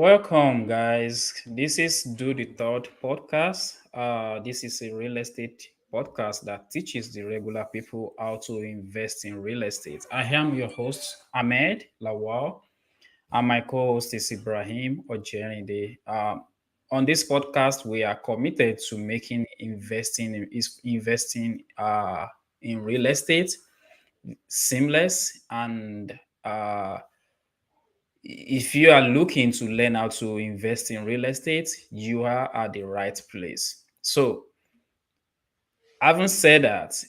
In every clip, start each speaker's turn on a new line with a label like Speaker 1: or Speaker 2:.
Speaker 1: Welcome, guys. This is Do the Third podcast. This is a real estate podcast that teaches the regular people how to invest in real estate. I am your host, Ahmed Lawal, and my co-host is Ibrahim Ojerinde. On this podcast, we are committed to making investing in real estate seamless and if you are looking to learn how to invest in real estate, you are at the right place. So, having said that,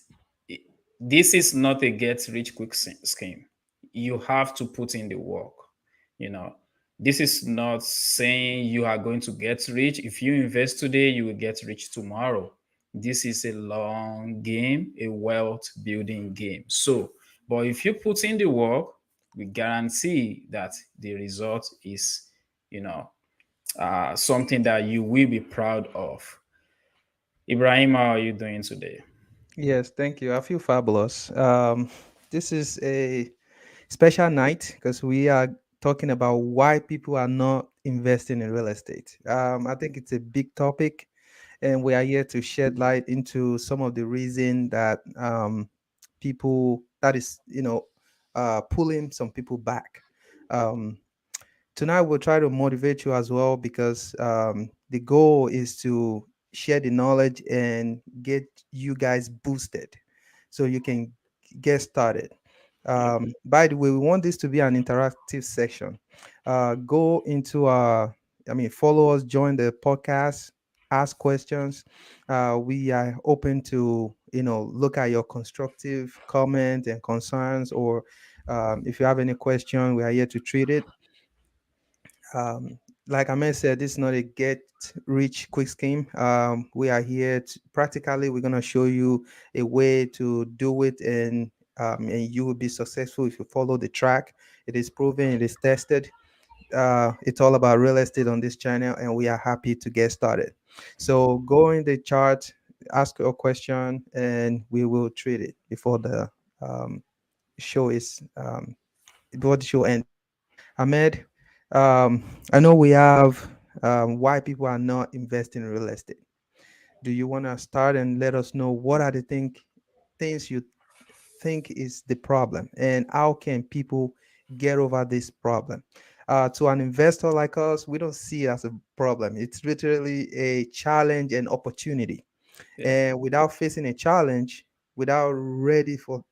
Speaker 1: this is not a get rich quick scheme. You have to put in the work. You know, this is not saying you are going to get rich. If you invest today, you will get rich tomorrow. This is a long game, a wealth building game. So, but if you put in the work, we guarantee that the result is, you know, something that you will be proud of. Ibrahim, how are you doing today?
Speaker 2: Yes, thank you. I feel fabulous. This is a special night because we are talking about why people are not investing in real estate. I think it's a big topic, and we are here to shed light into some of the reason that people that is pulling some people back. Um, Tonight we'll try to motivate you as well because the goal is to share the knowledge and get you guys boosted so you can get started.
Speaker 1: Yep.
Speaker 2: By the way, we want this to be an interactive section. Go into follow us, join the podcast, ask questions. We are open to look at your constructive comment and concerns, or if you have any question, we are here to treat it. Like Ahmed said, this is not a get rich quick scheme. We are here to, practically, we're going to show you a way to do it, and you will be successful if you follow the track. It is proven, it is tested. It's all about real estate on this channel, and we are happy to get started. So go in the chart, ask your question, and we will treat it before the um, show is before the show ends. Ahmed, I know we have why people are not investing in real estate. Do you want to start and let us know what are the things you think is the problem, and how can people get over this problem? To an investor like us, we don't see it as a problem. It's literally a challenge and opportunity.
Speaker 1: Yeah.
Speaker 2: And without facing a challenge, without ready for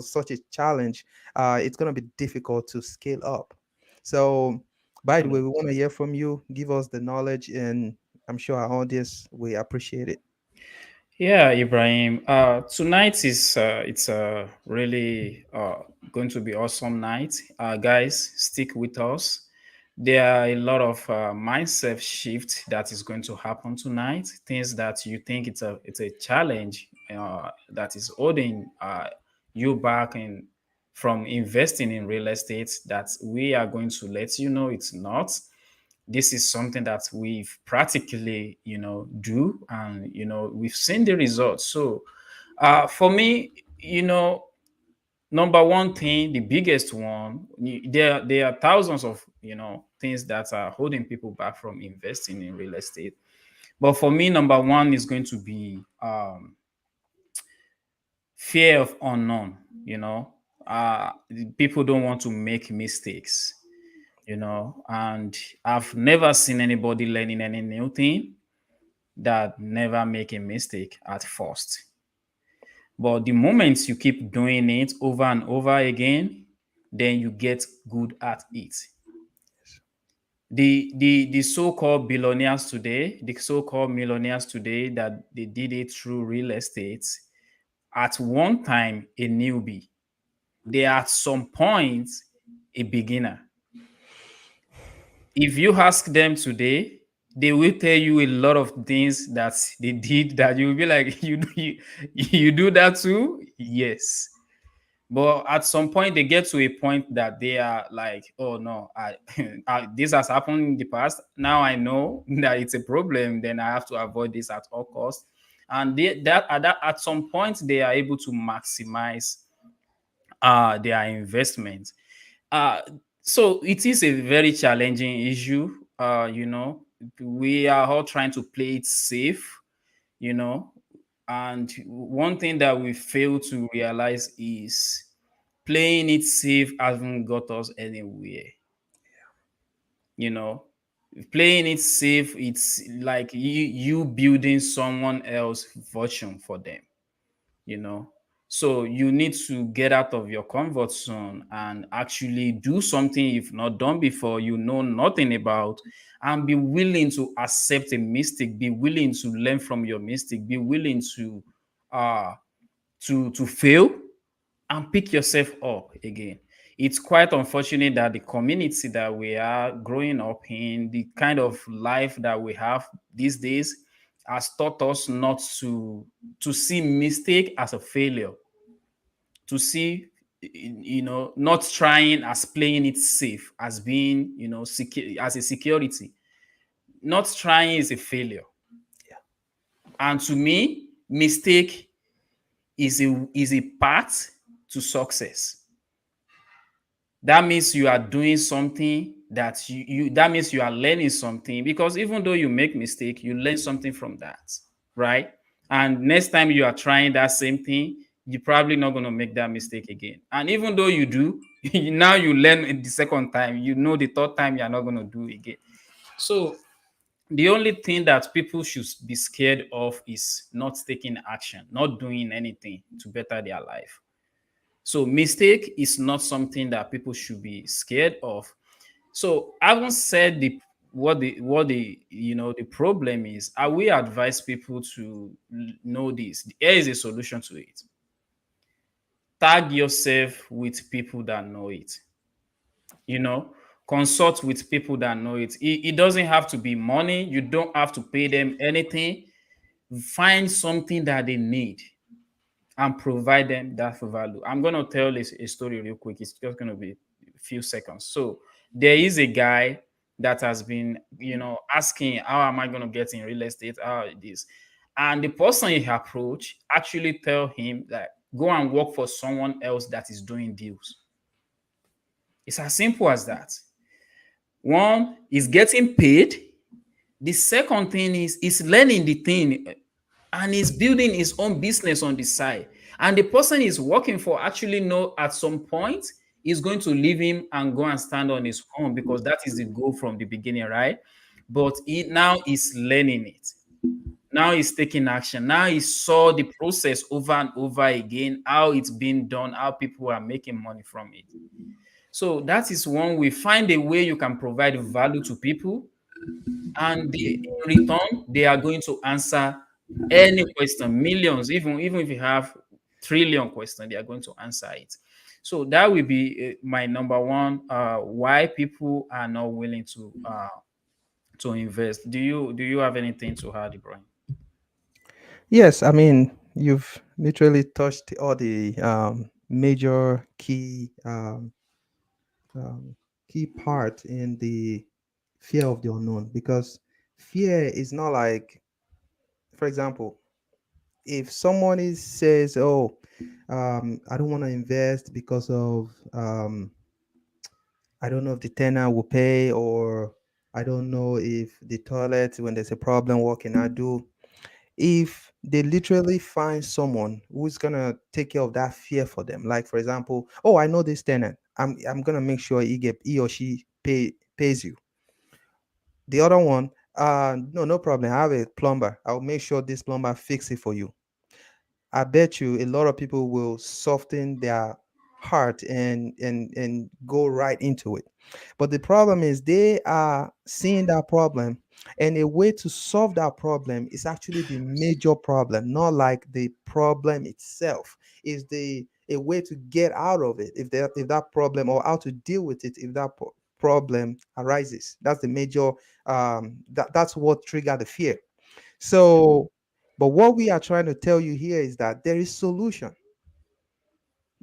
Speaker 2: such a challenge, it's going to be difficult to scale up. So by the way, we want to hear from you. Give us the knowledge, and I'm sure our audience will appreciate it.
Speaker 1: Yeah, Ibrahim. Tonight is it's really going to be awesome night. Guys, stick with us. There are a lot of mindset shift that is going to happen tonight. Things that you think it's a challenge that is holding you back in from investing in real estate. That we are going to let you know it's not. This is something that we've practically do, and we've seen the results. So for me, number one thing, the biggest one, there are thousands of things that are holding people back from investing in real estate. But for me, number one is going to be fear of unknown. Uh People don't want to make mistakes, and I've never seen anybody learning any new thing that never make a mistake at first. But the moment you keep doing it over and over again, then you get good at it. The so-called billionaires today, the so-called millionaires today, that they did it through real estate, at one time a newbie, they are at some point a beginner. If you ask them today, they will tell you a lot of things that they did that you will be like, you do that too? Yes. But at some point, they get to a point that they are like, oh no, this has happened in the past. Now I know that it's a problem. Then I have to avoid this at all costs. And at some point, they are able to maximize their investment. Uh, so it is a very challenging issue. You know, we are all trying to play it safe, you know. And one thing that we fail to realize is playing it safe hasn't got us anywhere, you know. Playing it safe, it's like you building someone else fortune for them, you know. So you need to get out of your comfort zone and actually do something you've not done before, you know nothing about, and be willing to accept a mistake, be willing to learn from your mistake, be willing uh to fail and pick yourself up again. It's quite unfortunate that the community that we are growing up in, the kind of life that we have these days, has taught us not to see mistake as a failure, to see, you know, not trying as playing it safe, as being, you know, secure, as a security. Not trying is a failure. And to me, mistake is a path to success. That means you are doing something that you that means you are learning something, because even though you make mistake, you learn something from that, right? And next time you are trying that same thing, you're probably not going to make that mistake again. And even though you do, now you learn it the second time, you know the third time you're not going to do it again. So the only thing that people should be scared of is not taking action, not doing anything to better their life. So mistake is not something that people should be scared of. So having said the you know the problem is, I will advise people to know this. Here is a solution to it. Tag yourself with people that know it. You know, consult with people that know it. It doesn't have to be money. You don't have to pay them anything. Find something that they need and provide them that value. I'm going to tell a story real quick. It's just going to be a few seconds. So there is a guy that has been, you know, asking, how am I going to get in real estate? How it is. And the person he approached actually tell him that go and work for someone else that is doing deals. It's as simple as that. One is getting paid. The second thing is learning the thing, and he's building his own business on the side. And the person he's working for actually know at some point he's going to leave him and go and stand on his own, because that is the goal from the beginning, right? But he now is learning it. Now he's taking action. Now he saw the process over and over again, how it's been done, how people are making money from it. So that is one way. Find a way you can provide value to people, and in return they are going to answer any question, millions, even if you have trillion question, they are going to answer it. So that will be my number one, why people are not willing to invest. Do you have anything to add, Ibrahim?
Speaker 2: Yes, I mean, you've literally touched all the major um, key part in the fear of the unknown, because fear is not like, for example, if someone says, "Oh, I don't want to invest because of I don't know if the tenant will pay, or I don't know if the toilet, when there's a problem, what can I do?" If they literally find someone who's gonna take care of that fear for them, like for example, "Oh, I know this tenant. I'm gonna make sure he or she pays you." The other one, no, no problem. I have a plumber. I'll make sure this plumber fix it for you. I bet you a lot of people will soften their heart and go right into it. But the problem is they are seeing that problem, and a way to solve that problem is actually the major problem, not like the problem itself. Is the a way to get out of it if that problem, or how to deal with it if that problem arises. That's the major that's what trigger the fear. So, but what we are trying to tell you here is that there is solution.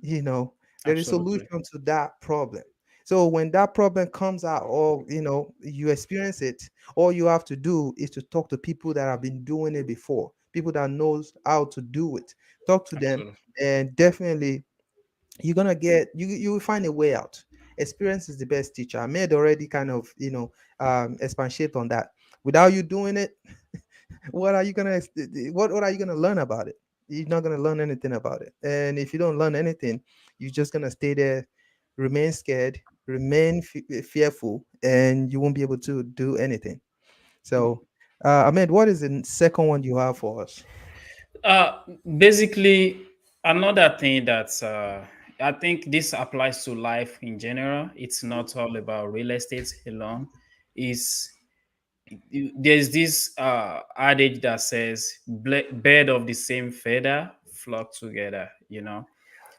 Speaker 2: You know, there is
Speaker 1: Absolutely.
Speaker 2: solution to that problem. So when that problem comes out, or you experience it, all you have to do is to talk to people that have been doing it before, people that knows how to do it. Talk to them,
Speaker 1: Absolutely.
Speaker 2: and definitely you're gonna get you will find a way out. Experience is the best teacher. I made already kind of, expatiate on that. Without you doing it, what are you gonna what are you gonna learn about it? You're not gonna learn anything about it. And if you don't learn anything, you're just gonna stay there, remain scared, remain fearful, and you won't be able to do anything. So, Ahmed, what is the second one you have for us?
Speaker 1: Uh, Basically, another thing that I think this applies to life in general. It's not all about real estate alone. Is there's this adage that says bird of the same feather flock together, you know.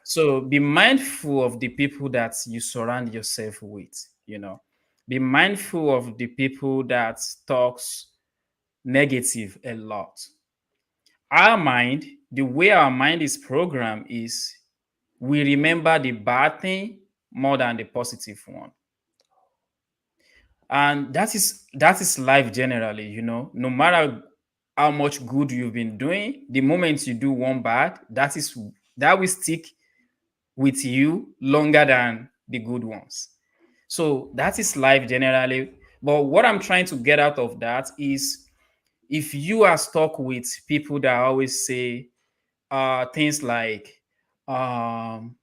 Speaker 1: So be mindful of the people that you surround yourself with, you know. Be mindful of the people that talks negative a lot. Our mind, the way our mind is programmed is we remember the bad thing more than the positive one. And that is life generally, you know. No matter how much good you've been doing, the moment you do one bad, that will stick with you longer than the good ones. So that is life generally. But what I'm trying to get out of that is, if you are stuck with people that always say things like, um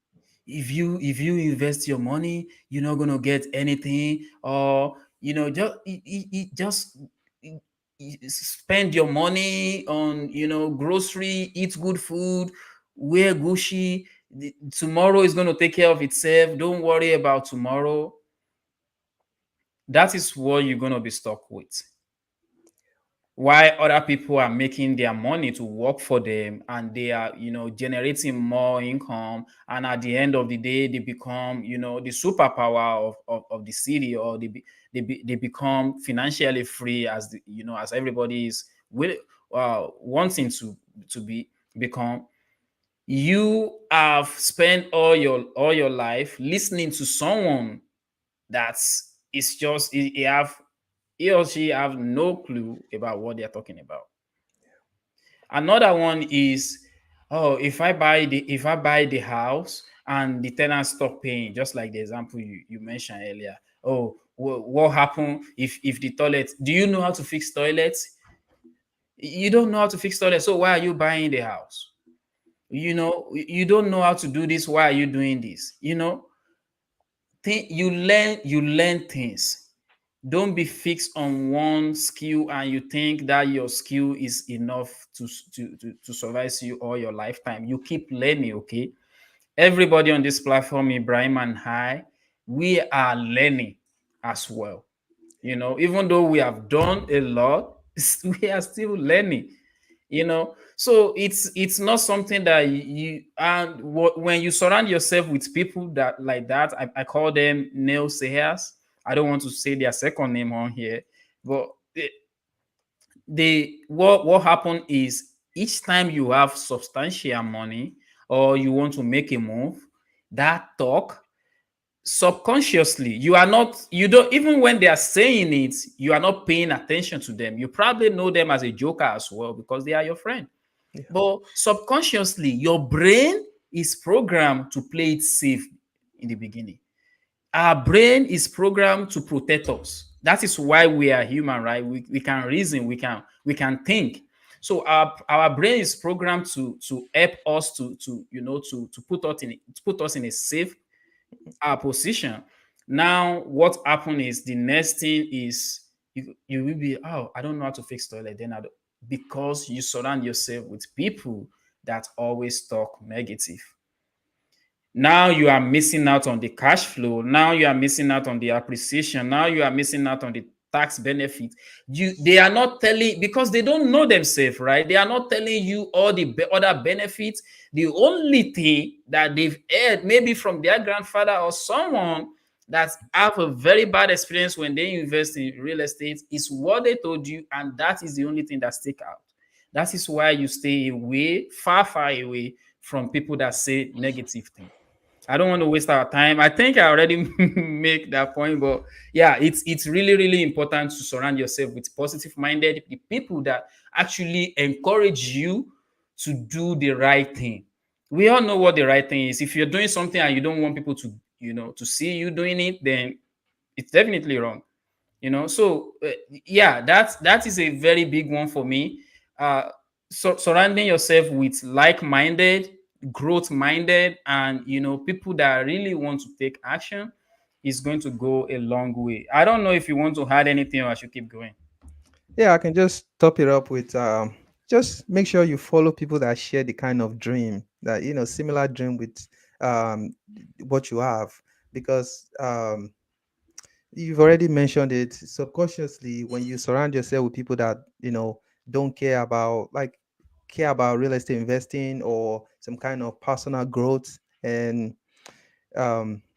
Speaker 1: if you invest your money, you're not gonna get anything, or spend your money on grocery, eat good food, wear Gucci. Tomorrow is going to take care of itself, don't worry about tomorrow. That is what you're going to be stuck with. Why other people are making their money to work for them, and they are generating more income, and at the end of the day they become the superpower of the city, or they become financially free, as as everybody is wanting to become. You have spent all your life listening to someone that is just he or she have no clue about what they're talking about. Another one is, oh, if I buy the house and the tenants stop paying, just like the example you mentioned earlier. Oh, what happened if the toilet? Do you know how to fix toilets? You don't know how to fix toilets, so why are you buying the house? You don't know how to do this. Why are you doing this? You learn things. Don't be fixed on one skill and you think that your skill is enough to survive you all your lifetime. You keep learning, okay? Everybody on this platform, Ibrahim and I, we are learning as well. Even though we have done a lot, we are still learning. So it's not something that when you surround yourself with people that like that, I call them naysayers. I don't want to say their second name on here, but what happened is, each time you have substantial money or you want to make a move, that talk, subconsciously, you don't, even when they are saying it, you are not paying attention to them. You probably know them as a joker as well, because they are your friend.
Speaker 2: Yeah.
Speaker 1: But subconsciously, your brain is programmed to play it safe in the beginning. Our brain is programmed to protect us. That is why we are human, right? We can reason, we can think. So our brain is programmed to help us to put us in a safe position. Now, what happened is, the next thing is, you will be, oh, I don't know how to fix toilet. Then because you surround yourself with people that always talk negative. Now you are missing out on the cash flow. Now you are missing out on the appreciation. Now you are missing out on the tax benefit. They are not telling, because they don't know themselves, right? They are not telling you all the other benefits. The only thing that they've heard, maybe from their grandfather or someone that have a very bad experience when they invest in real estate, is what they told you, and that is the only thing that stick out. That is why you stay away, far, far away from people that say negative things. I don't want to waste our time. I think I already make that point, but yeah, it's really, really important to surround yourself with positive minded people that actually encourage you to do the right thing. We all know what the right thing is. If you're doing something and you don't want people to see you doing it, then it's definitely wrong. So yeah, that is a very big one for me. So surrounding yourself with like-minded, growth-minded, and people that really want to take action is going to go a long way. I don't know if you want to add anything, or I should keep going.
Speaker 2: Yeah, I can just top it up with just make sure you follow people that share the kind of dream that similar dream with um what you have, because you've already mentioned it subconsciously. When you surround yourself with people that don't care about, like, care about real estate investing or some kind of personal growth, and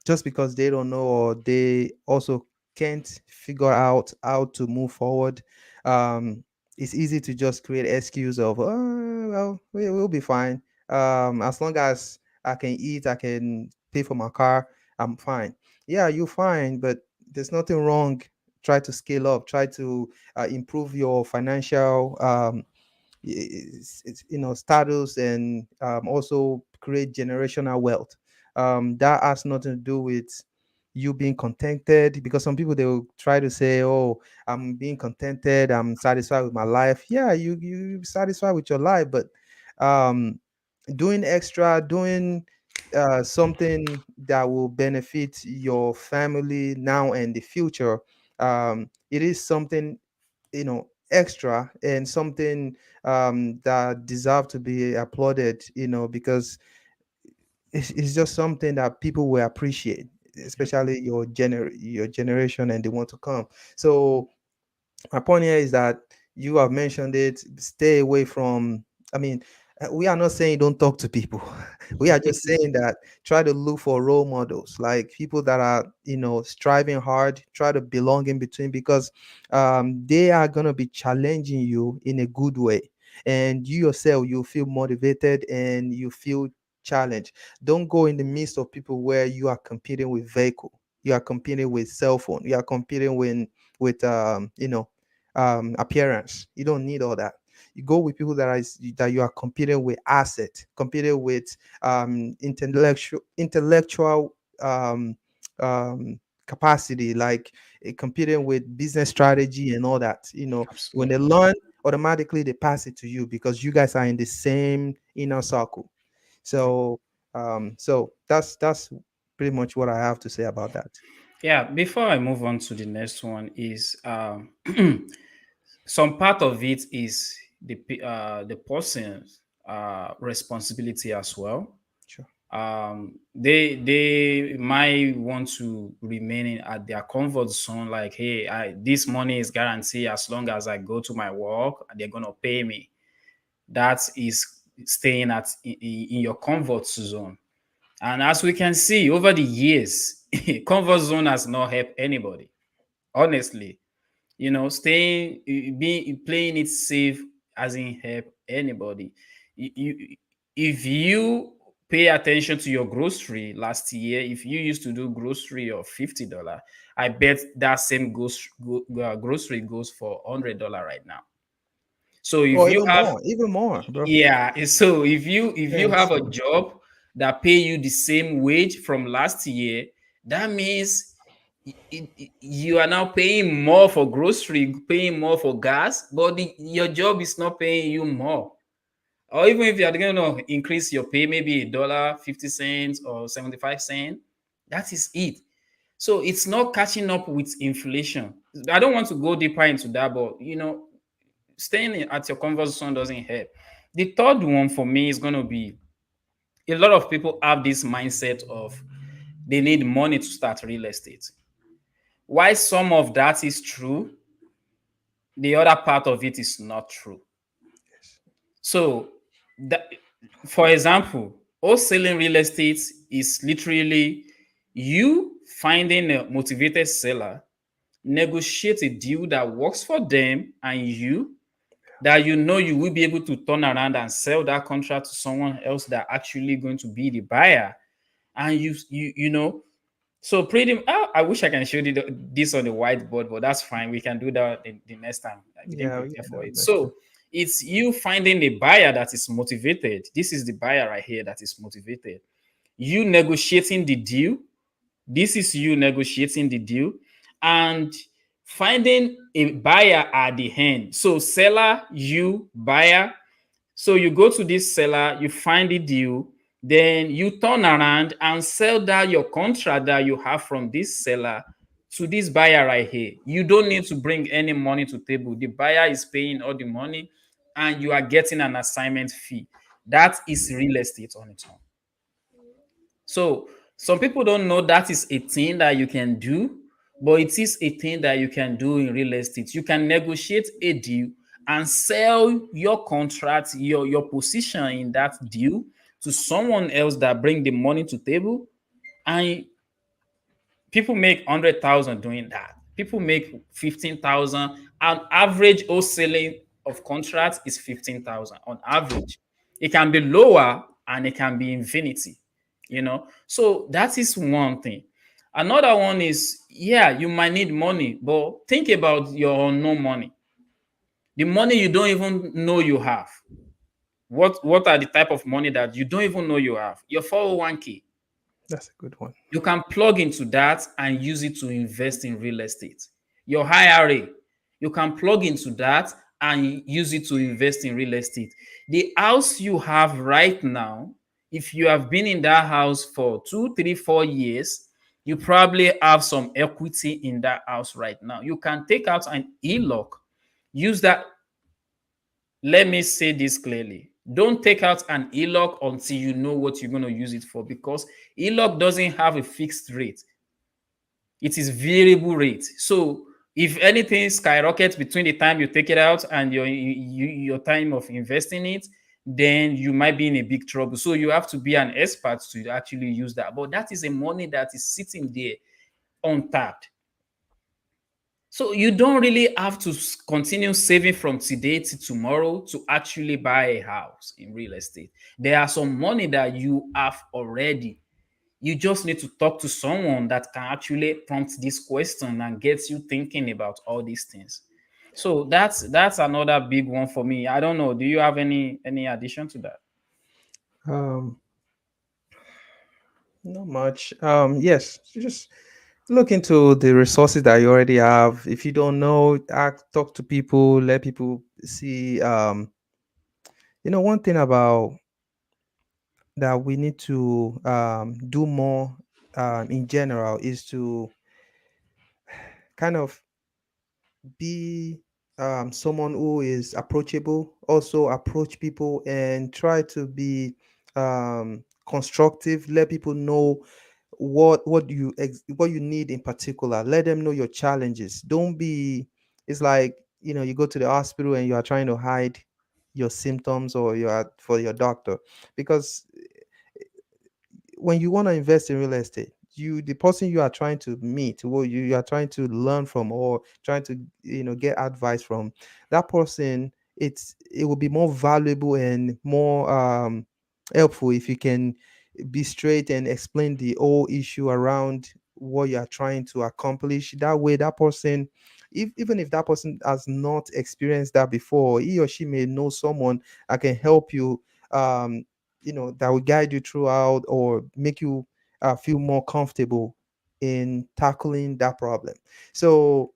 Speaker 2: just because they don't know, or they also can't figure out how to move forward, um, it's easy to just create excuse of, oh, well, we'll be fine. As long as I can eat, I can pay for my car, I'm fine. Yeah, you're fine, but there's nothing wrong. Try to scale up, try to improve your financial status, and also create generational wealth. That has nothing to do with you being contented, because some people, they will try to say, oh, I'm being contented, I'm satisfied with my life. Yeah, you satisfied with your life, but um doing extra, doing something that will benefit your family now and the future, it is something extra, and something that deserve to be applauded, because it's just something that people will appreciate, especially your generation and the one to come. So my point here is that you have mentioned it. Stay away from. I mean, we are not saying don't talk to people. We are just saying that try to look for role models, like people that are striving hard, try to belong in between, because they are gonna be challenging you in a good way, and you yourself, you feel motivated and you feel challenged. Don't go in the midst of people where you are competing with vehicle, you are competing with cell phone, you are competing with appearance. You don't need all that. You go with people that you are competing with asset, competing with intellectual um, capacity, like competing with business strategy and all that. When they
Speaker 1: Absolutely.
Speaker 2: learn, automatically they pass it to you, because you guys are in the same inner circle. So that's pretty much what I have to say about that.
Speaker 1: Yeah, before I move on to the next one is some part of it is the person's responsibility as well.
Speaker 2: Sure.
Speaker 1: They might want to remain at their comfort zone, like, hey, this money is guaranteed as long as I go to my work, they're gonna pay me. That is staying in your comfort zone. And as we can see over the years, comfort zone has not helped anybody, honestly. Staying, being playing it safe hasn't helped anybody. You, if you pay attention to your grocery last year, if you used to do grocery of $50, I bet that same grocery goes for $100 right now. So if
Speaker 2: Or
Speaker 1: you have,
Speaker 2: even more, bro.
Speaker 1: yeah, so if you have
Speaker 2: Yes.
Speaker 1: a job that pay you the same wage from last year, that means you are now paying more for grocery, paying more for gas, but your job is not paying you more. Or even if you are going to increase your pay, maybe $1.50 or 75 cents, that is it. So it's not catching up with inflation. I don't want to go deeper into that, but staying at your comfort zone doesn't help. The third one for me is going to be, a lot of people have this mindset of they need money to start real estate. Why some of that is true, the other part of it is not true.
Speaker 2: Yes.
Speaker 1: So, that, for example, wholesaling real estate is literally you finding a motivated seller, negotiate a deal that works for them and you, that you will be able to turn around and sell that contract to someone else that actually going to be the buyer. And so pretty, I wish I can show you this on the whiteboard, but that's fine. We can do that the next time. We didn't
Speaker 2: Yeah, we
Speaker 1: prepare
Speaker 2: can
Speaker 1: for
Speaker 2: do
Speaker 1: it.
Speaker 2: next time.
Speaker 1: So it's you finding a buyer that is motivated. This is the buyer right here that is motivated. You negotiating the deal, This is you negotiating the deal and finding a buyer at the end. So seller, you, buyer. So you go to this seller, you find the deal, then you turn around and sell that your contract that you have from this seller to this buyer right here. You don't need to bring any money to table. The buyer is paying all the money and you are getting an assignment fee. That is real estate on its own. So some people don't know that is a thing that you can do, but it is a thing that you can do in real estate. You can negotiate a deal and sell your contract, your position in that deal to someone else that bring the money to table, and people make 100,000 doing that. People make 15,000. An average wholesaling of contracts is 15,000 on average. It can be lower and it can be infinity, So that is one thing. Another one is, yeah, you might need money, but think about your unknown money. The money you don't even know you have. What are the type of money that you don't even know you have? Your 401k.
Speaker 2: That's a good one.
Speaker 1: You can plug into that and use it to invest in real estate. Your IRA, you can plug into that and use it to invest in real estate. The house you have right now, if you have been in that house for 2, 3, 4 years, you probably have some equity in that house right now. You can take out an e-lock, use that. Let me say this clearly. Don't take out an e-lock until you know what you're going to use it for, because e-lock doesn't have a fixed rate. It is variable rate. So if anything skyrockets between the time you take it out and your time of investing it, then you might be in a big trouble. So you have to be an expert to actually use that. But that is a money that is sitting there untapped. So you don't really have to continue saving from today to tomorrow to actually buy a house in real estate. There are some money that you have already. You just need to talk to someone that can actually prompt this question and gets you thinking about all these things. So that's another big one for me. I don't know. Do you have any addition to that?
Speaker 2: Um, Not much. Yes, just look into the resources that you already have. If you don't know, talk to people, let people see. One thing about that we need to do more in general is to kind of be someone who is approachable, also approach people and try to be constructive, let people know what you need in particular, let them know your challenges. Don't be, it's like, you go to the hospital and you are trying to hide your symptoms, or you are for your doctor, because when you want to invest in real estate, the person you are trying to meet, or you are trying to learn from, or trying to get advice from, that person, it will be more valuable and more helpful if you can be straight and explain the whole issue around what you are trying to accomplish. That way, that person, even if that person has not experienced that before, he or she may know someone that can help you, um, that will guide you throughout, or make you feel more comfortable in tackling that problem. So,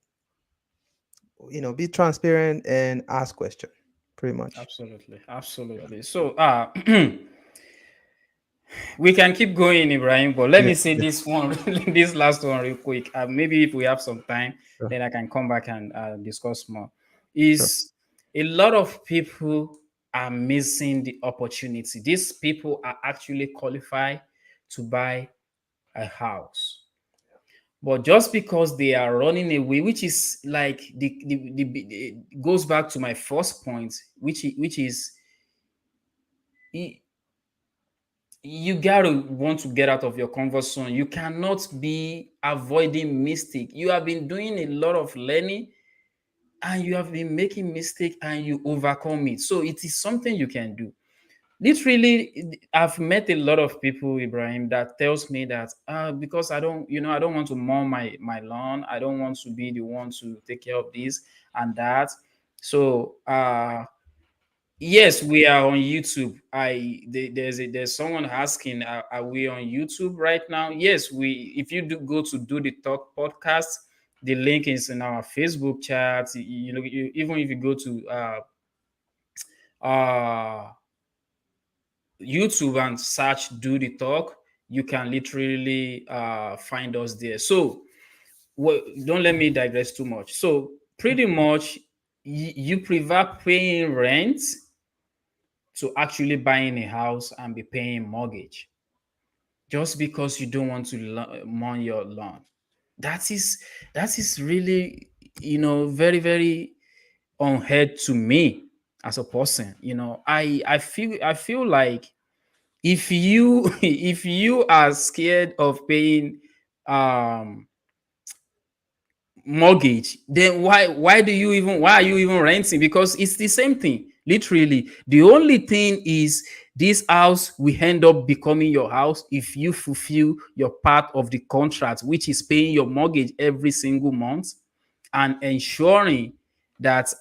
Speaker 2: be transparent and ask question, pretty much.
Speaker 1: Absolutely, absolutely. So we can keep going, Ibrahim, but let
Speaker 2: Yeah,
Speaker 1: me say
Speaker 2: yeah,
Speaker 1: this one, this last one, real quick. Maybe if we have some time,
Speaker 2: sure,
Speaker 1: then I can come back and discuss more.
Speaker 2: sure.
Speaker 1: Is a lot of people are missing the opportunity. These people are actually qualified to buy a house, but just because they are running away, which is like goes back to my first point, which is you gotta want to get out of your comfort zone. You cannot be avoiding mistake. You have been doing a lot of learning and you have been making mistake and you overcome it. So it is something you can do. Literally, I've met a lot of people, Ibrahim, that tells me that because I don't want to mow my lawn. I don't want to be the one to take care of this and that. So Yes, we are on YouTube. There's someone asking, are we on YouTube right now? Yes, we. If you do go to Do the Talk podcast, the link is in our Facebook chat. Even if you go to uh YouTube and search Do the Talk, you can literally find us there. So, don't let me digress too much. So, pretty much, you prefer paying rent to actually buying a house and be paying mortgage just because you don't want to mourn your loan. That is that is really, very, very unheard to me as a person. I feel like if you if you are scared of paying um mortgage, then why are you even renting? Because it's the same thing. Literally, the only thing is this house will end up becoming your house if you fulfill your part of the contract, which is paying your mortgage every single month and ensuring that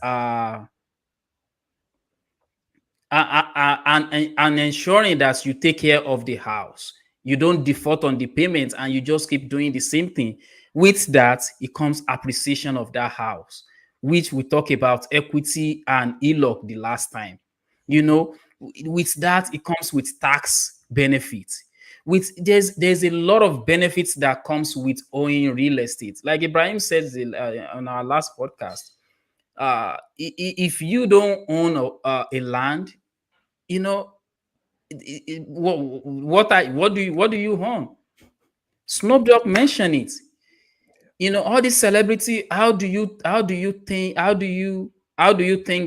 Speaker 1: and ensuring that you take care of the house. You don't default on the payment and you just keep doing the same thing. With that, it comes appreciation of that house, which we talk about equity and ELOC the last time. You know, with that, it comes with tax benefits. With there's a lot of benefits that comes with owning real estate. Like Ibrahim said on our last podcast, if you don't own a land, you know what do you own? Snoop Dogg mentioned it. All this celebrity, how do you think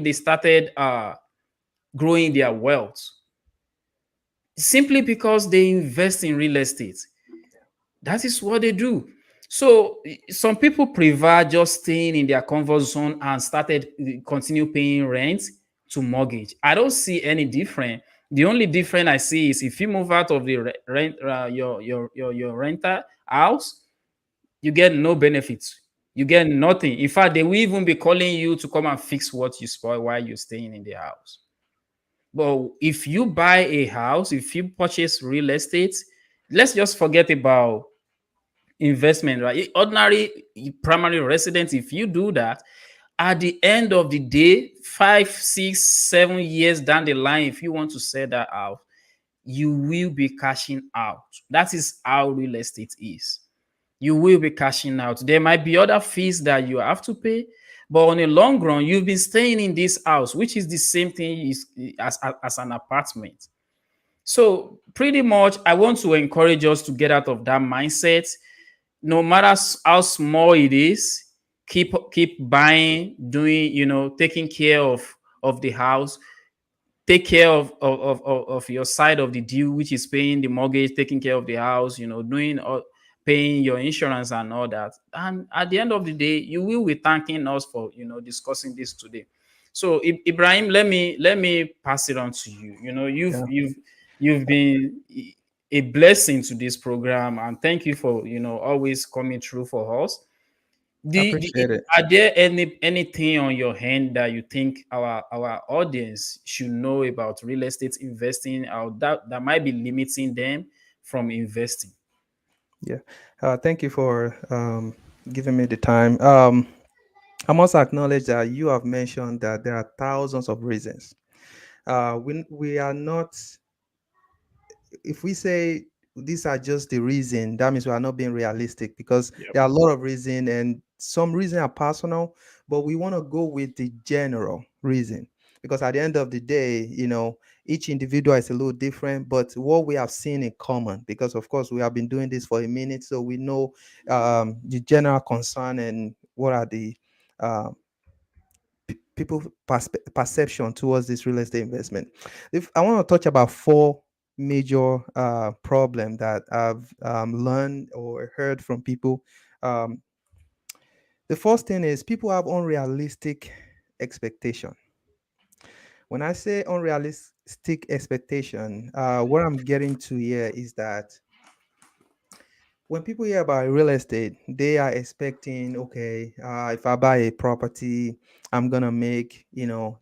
Speaker 1: they started growing their wealth? Simply because they invest in real estate. That is what they do. So some people prefer just staying in their comfort zone and started continue paying rent to mortgage. I don't see any different. The only difference I see is if you move out of the rent your renter house, you get no benefits. You get nothing. In fact, they will even be calling you to come and fix what you spoil while you're staying in the house. But if you buy a house, if you purchase real estate, let's just forget about investment, right? Ordinary primary residence, if you do that, at the end of the day, 5, 6, 7 years down the line, if you want to sell that out, you will be cashing out. That is how real estate is. You will be cashing out. There might be other fees that you have to pay, but on a long run, you've been staying in this house, which is the same thing as an apartment. So pretty much, I want to encourage us to get out of that mindset. No matter how small it is, keep buying, doing, taking care of the house, take care of your side of the deal, which is paying the mortgage, taking care of the house, doing all, paying your insurance and all that. And at the end of the day, you will be thanking us for discussing this today. So Ibrahim, let me pass it on to you.
Speaker 2: Yeah,
Speaker 1: You've been a blessing to this program, and thank you for always coming through for us.
Speaker 2: appreciate it.
Speaker 1: Are there anything on your hand that you think our audience should know about real estate investing, or that might be limiting them from investing?
Speaker 2: Yeah, thank you for giving me the time. I must acknowledge that you have mentioned that there are thousands of reasons. We are not, if we say these are just the reason, that means we are not being realistic, because
Speaker 1: Yep.
Speaker 2: there are a lot of reason and some reason are personal, but we want to go with the general reason, because at the end of the day, each individual is a little different, but what we have seen in common, because of course we have been doing this for a minute, so we know the general concern and what are the uh, people perception towards this real estate investment. If I want to touch about four major problem that I've learned or heard from people. um, the first thing is people have unrealistic expectation. When I say unrealistic expectation, what I'm getting to here is that when people hear about real estate, they are expecting, okay, if I buy a property, I'm gonna make,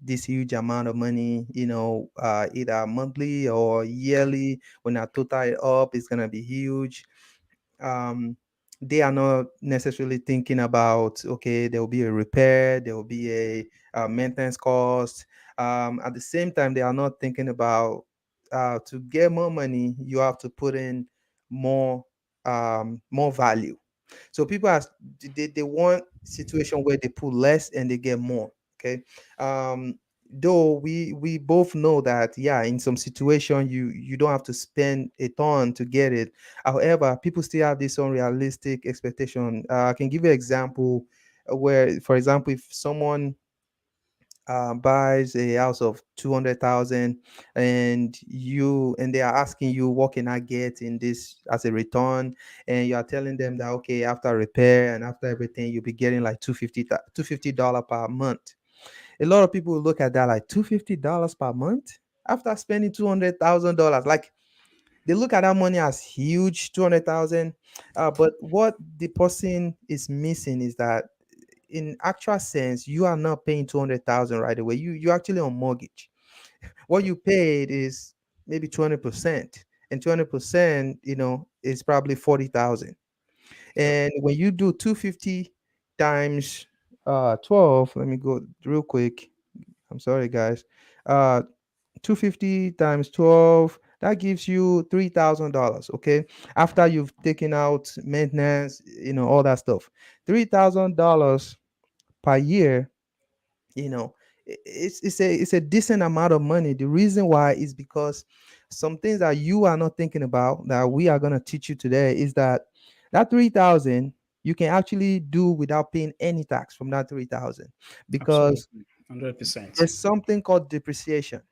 Speaker 2: this huge amount of money, either monthly or yearly. When I total it up, it's gonna be huge. um, they are not necessarily thinking about, okay, there will be a repair, there will be a maintenance cost. At the same time, they are not thinking about, to get more money, you have to put in more, more value. So people are, they want situation where they put less and they get more. Okay. Though we both know that, yeah, in some situation you don't have to spend a ton to get it. However, people still have this unrealistic expectation. I can give you an example, where, for example, if someone buys a house of 200,000, and they are asking you, what can I get in this as a return? And you are telling them that, okay, after repair and after everything, you'll be getting like $250 per month. A lot of people will look at that like, $250 per month after spending $200,000. Like, they look at that money as huge, 200,000. But what the person is missing is that, in actual sense, you are not paying 200,000 right away. You actually on mortgage. What you paid is maybe 20%, and 20%, is probably 40,000.
Speaker 1: Yep.
Speaker 2: And when you do 250 times 12, let me go real quick. I'm sorry, guys. Uh, 250 times 12, that gives you $3,000. Okay, after you've taken out maintenance, all that stuff. $3,000 per year. It's a decent amount of money. The reason why is because some things that you are not thinking about, that we are going to teach you today, is that 3,000 you can actually do without paying any tax from that 3,000, because
Speaker 1: Absolutely. 100%.
Speaker 2: there's something called depreciation.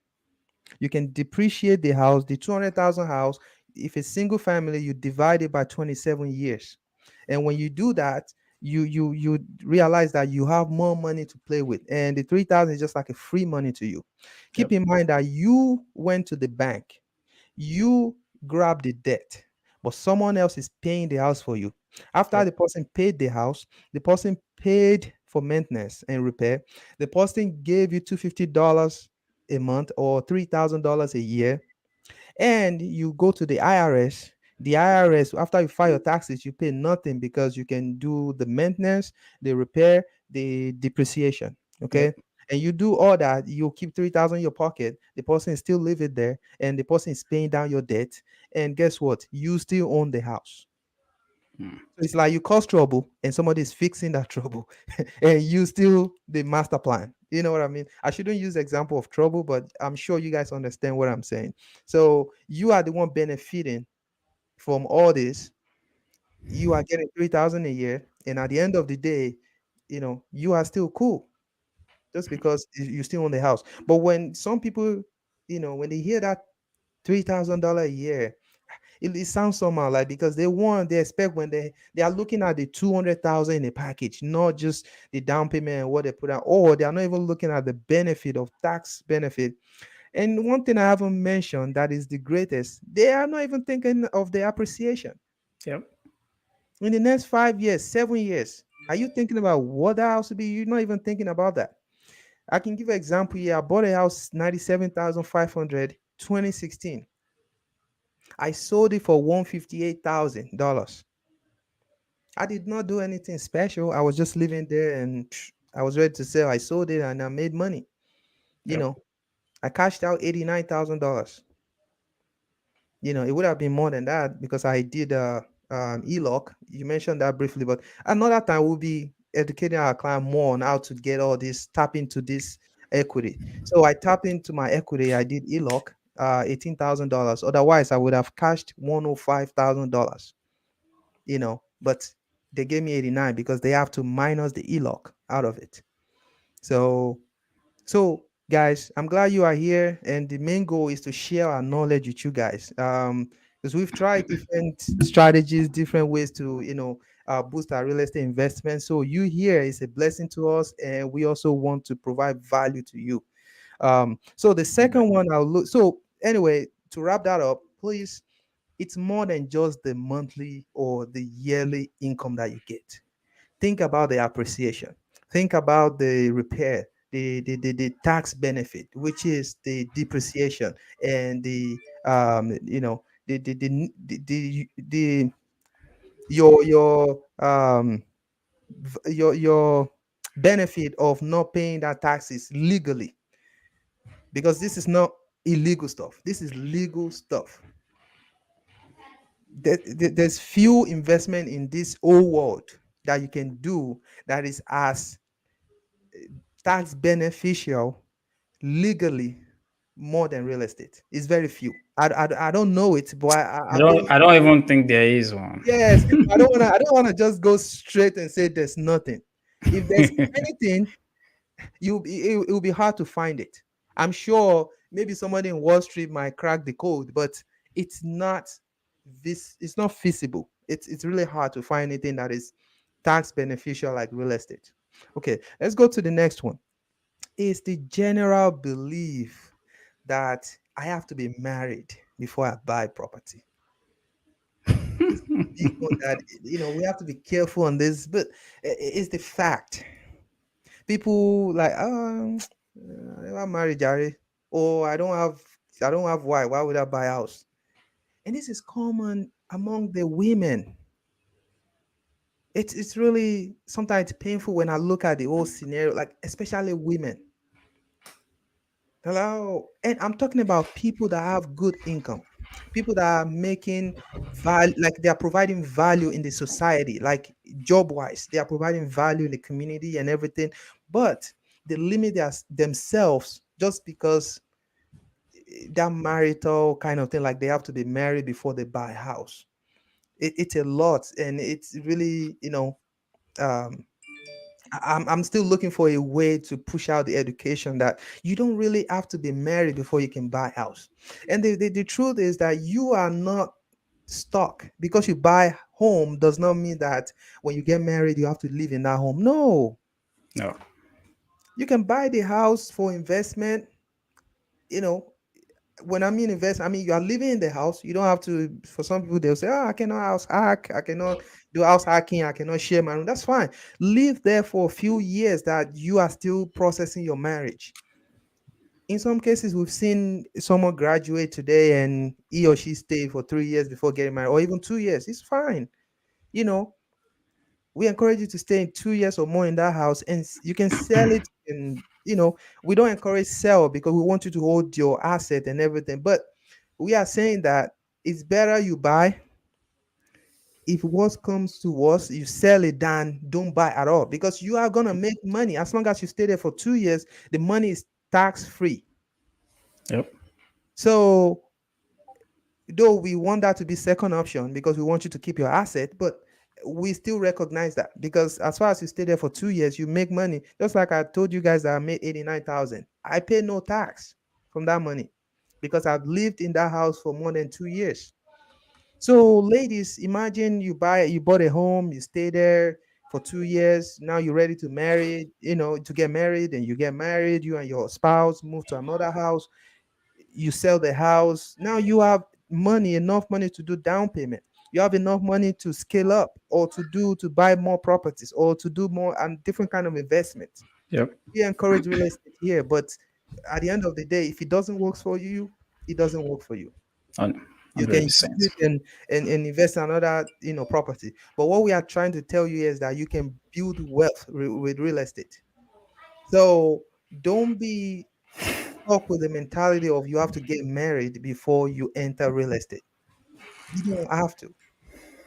Speaker 2: You can depreciate the house, the 200,000 house. If it's single family, you divide it by 27 years. And when you do that, you realize that you have more money to play with. And the 3,000 is just like a free money to you. Keep
Speaker 1: Yep.
Speaker 2: in mind that you went to the bank, you grabbed the debt, but someone else is paying the house for you. After
Speaker 1: Yep.
Speaker 2: the person paid the house, the person paid for maintenance and repair. The person gave you $250 a month or $3,000 a year, and you go to the IRS. The IRS, after you file your taxes, you pay nothing, because you can do the maintenance, the repair, the depreciation.
Speaker 1: Yep.
Speaker 2: Okay. And you do all that, you keep 3,000 in your pocket. The person is still living there, and the person is paying down your debt. And guess what? You still own the house.
Speaker 1: Mm.
Speaker 2: So it's like you cause trouble and somebody is fixing that trouble, and you still the master plan. You know what I mean? I shouldn't use the example of trouble, but I'm sure you guys understand what I'm saying. So you are the one benefiting from all this. You are getting 3,000 a year, and at the end of the day, you are still cool, just because you still own the house. But when some people, when they hear that $3,000 a year, it sounds somehow like, because they expect, when they are looking at the 200,000 in a package, not just the down payment and what they put out, or they are not even looking at the benefit of tax benefit. And one thing I haven't mentioned that is the greatest, they are not even thinking of the appreciation
Speaker 1: Yep.
Speaker 2: in the next 5 years, 7 years. Are you thinking about what the house will be? You're not even thinking about that. I can give an example here. I bought a house 97,500 2016. I sold it for $158,000. I did not do anything special. I was just living there, and I was ready to sell. I sold it and I made money. You
Speaker 1: Yep.
Speaker 2: know, I cashed out $89,000. It would have been more than that, because I did ELOC. You mentioned that briefly, but another time we'll be educating our client more on how to get all this, tap into this equity. So I tapped into my equity. I did ELOC, $18,000. Otherwise, I would have cashed $105,000. But they gave me 89 because they have to minus the ELOC out of it. So so, guys, I'm glad you are here, and the main goal is to share our knowledge with you guys. Because we've tried different strategies, different ways to, boost our real estate investment. So you here is a blessing to us, and we also want to provide value to you. So the second one, I'll look. So anyway, to wrap that up, please. It's more than just the monthly or the yearly income that you get. Think about the appreciation. Think about the repair, the tax benefit, which is the depreciation and the the your your benefit of not paying that taxes legally, because this is not illegal stuff. This is legal stuff. There's few investment in this whole world that you can do that is as tax beneficial legally more than real estate. It's very few. I don't know it, but
Speaker 1: I
Speaker 2: I've been.
Speaker 1: don't I don't even think there is one.
Speaker 2: Yes, I don't wanna just go straight and say there's nothing. If there's anything, it will be hard to find it. I'm sure maybe somebody in Wall Street might crack the code, but it's not it's not feasible. It's really hard to find anything that is tax beneficial like real estate. Okay, let's go to the next one. Is the general belief that I have to be married before I buy property. This is a big one that we have to be careful on this, but it's the fact. People like, I'm married, Jerry, or I don't have why. Why would I buy a house? And this is common among the women. It's really sometimes painful when I look at the whole scenario, like especially women. Hello. And I'm talking about people that have good income, people that are making value, like they are providing value in the society, like job wise, they are providing value in the community and everything. But they limit themselves just because that marital kind of thing, like they have to be married before they buy a house. It's a lot. And it's really, um, I'm still looking for a way to push out the education that you don't really have to be married before you can buy a house. And the truth is that you are not stuck because you buy home does not mean that when you get married you have to live in that home. No,
Speaker 1: No.
Speaker 2: you can buy the house for investment. You know, when I mean invest, I mean you are living in the house. You don't have to. For some people, they'll say, "Oh, I cannot house hack. I cannot do house hacking. I cannot share my room." That's fine. Live there for a few years that you are still processing your marriage. In some cases, we've seen someone graduate today and he or she stay for 3 years before getting married, or even 2 years. It's fine. You know, we encourage you to stay in 2 years or more in that house, and you can sell it. And we don't encourage sell because we want you to hold your asset and everything. But we are saying that it's better you buy. If worse comes to worse, you sell it than don't buy at all, because you are gonna make money as long as you stay there for 2 years. The money is tax free.
Speaker 1: Yep.
Speaker 2: So though we want that to be second option because we want you to keep your asset, but we still recognize that because as far as you stay there for 2 years, you make money. Just like I told you guys that I made 89,000. I pay no tax from that money because I've lived in that house for more than 2 years. So, ladies, imagine you bought a home, you stay there for 2 years. Now you're ready to marry, to get married, and you get married. You and your spouse move to another house. You sell the house. Now you have enough money to do down payment. You have enough money to scale up or to buy more properties or to do more and different kind of investments.
Speaker 1: Yep.
Speaker 2: We encourage real estate here, but at the end of the day, if it doesn't work for you, it doesn't work for you. You can use
Speaker 1: 100%.
Speaker 2: it and invest in another property. But what we are trying to tell you is that you can build wealth with real estate. So don't be stuck with the mentality of you have to get married before you enter real estate. You don't have to,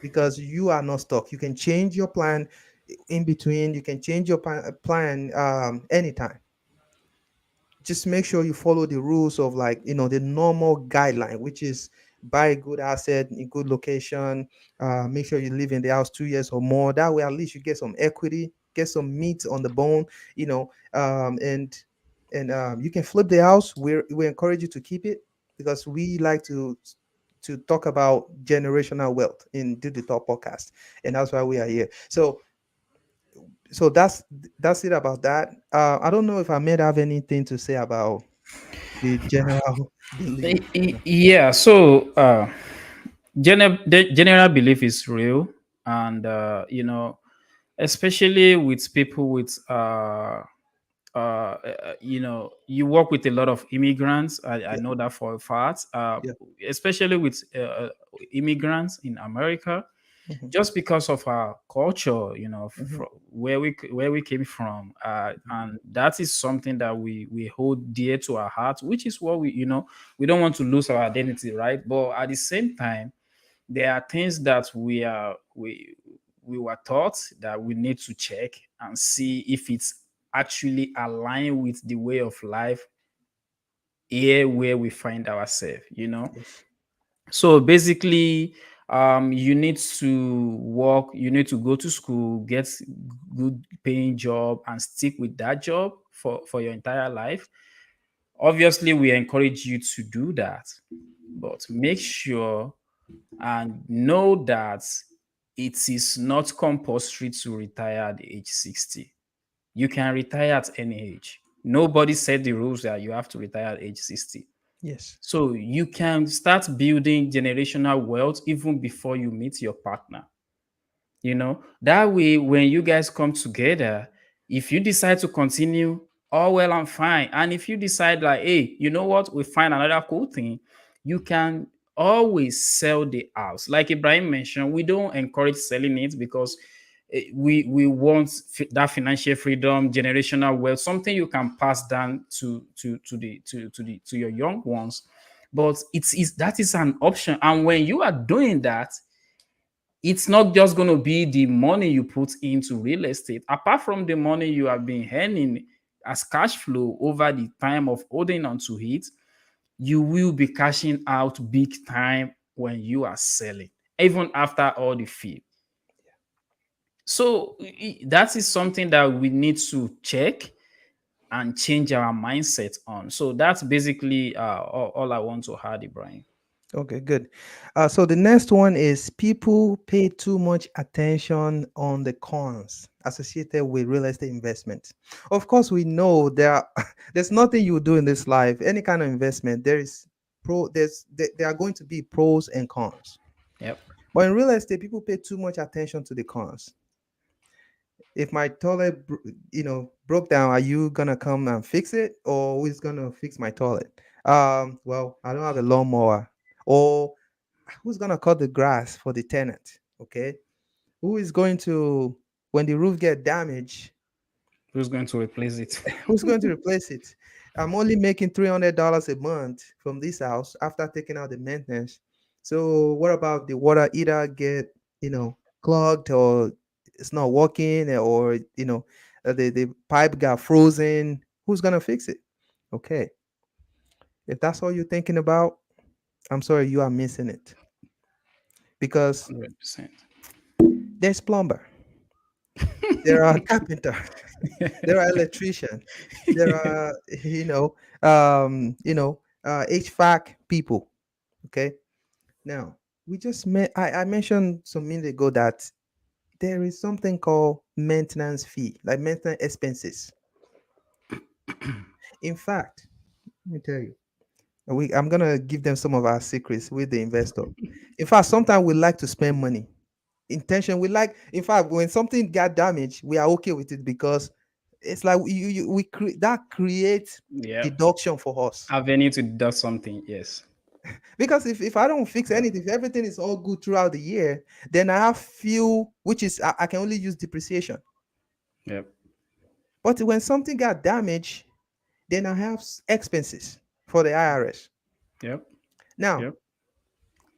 Speaker 2: because you are not stuck. You can change your plan in between. You can change your plan anytime. Just make sure you follow the rules of, like, the normal guideline, which is buy a good asset in good location. Make sure you live in the house 2 years or more. That way at least you get some equity, get some meat on the bone. And you can flip the house. We encourage you to keep it because we like to talk about generational wealth in Do the Talk podcast, and that's why we are here. So that's it about that. I don't know if I may have anything to say about the general belief.
Speaker 1: Yeah. So The general belief is real, and especially with people with you work with a lot of immigrants. I
Speaker 2: Yeah.
Speaker 1: know that for a fact,
Speaker 2: Yeah.
Speaker 1: especially with immigrants in America,
Speaker 2: Hmm.
Speaker 1: just because of our culture,
Speaker 2: Hmm.
Speaker 1: where we came from, and that is something that we hold dear to our hearts, which is what we don't want to lose our identity, right? But at the same time, there are things that we were taught that we need to check and see if it's actually aligned with the way of life here where we find ourselves.
Speaker 2: Yes.
Speaker 1: So basically, you need to work, you need to go to school, get good paying job, and stick with that job for your entire life. Obviously, we encourage you to do that, but make sure and know that it is not compulsory to retire at the age 60. You can retire at any age. Nobody set the rules that you have to retire at age 60.
Speaker 2: Yes.
Speaker 1: So you can start building generational wealth even before you meet your partner. That way, when you guys come together, if you decide to continue, all well and fine. And if you decide, like, hey, you know what, we find another cool thing, you can always sell the house. Like Ibrahim mentioned, we don't encourage selling it because we want that financial freedom, generational wealth, something you can pass down to your young ones. But that is an option, and when you are doing that, it's not just going to be the money you put into real estate. Apart from the money you have been earning as cash flow over the time of holding on to it, you will be cashing out big time when you are selling, even after all the fee. So that is something that we need to check and change our mindset on. So that's basically all I want to add, Ibrahim.
Speaker 2: Okay, good. So the next one is people pay too much attention on the cons associated with real estate investment. Of course, we know there's nothing you do in this life, any kind of investment, there are going to be pros and cons.
Speaker 1: Yep.
Speaker 2: But in real estate, people pay too much attention to the cons. If my toilet broke down, are you gonna come and fix it, or who's gonna fix my toilet? Well, I don't have a lawnmower. Or who's gonna cut the grass for the tenant? Okay, who is going to, when the roof get damaged,
Speaker 1: Who's going to replace it?
Speaker 2: who's going to replace it? I'm only making $300 a month from this house after taking out the maintenance. So what about the water either get clogged, or it's not working, or the pipe got frozen? Who's gonna fix it? Okay, if that's all you're thinking about, I'm sorry, you are missing it, because
Speaker 1: 100%.
Speaker 2: there's plumber, there are carpenter, there are electrician, there are HVAC people. Okay, now I mentioned some minutes ago that there is something called maintenance fee, like maintenance expenses. In fact, let me tell you, I'm gonna give them some of our secrets with the investor. In fact, sometimes we like to spend money. Intention, we like. In fact, when something got damaged, we are okay with it, because it's like that creates
Speaker 1: Yep.
Speaker 2: deduction for us.
Speaker 1: Avenue to do something. Yes.
Speaker 2: Because if I don't fix anything, if everything is all good throughout the year, then I have fuel, which is I can only use depreciation.
Speaker 1: Yep.
Speaker 2: But when something got damaged, then I have expenses for the IRS.
Speaker 1: Yep.
Speaker 2: Now,
Speaker 1: Yep.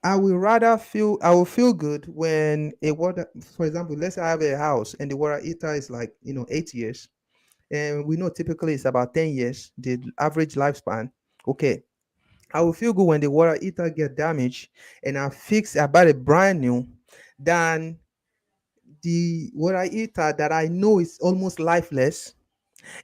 Speaker 2: I will feel good when a water, for example, let's say I have a house and the water heater is like 8 years, and we know typically it's about 10 years, the average lifespan. Okay, I will feel good when the water heater get damaged and I buy it brand new, than the water heater that I know is almost lifeless,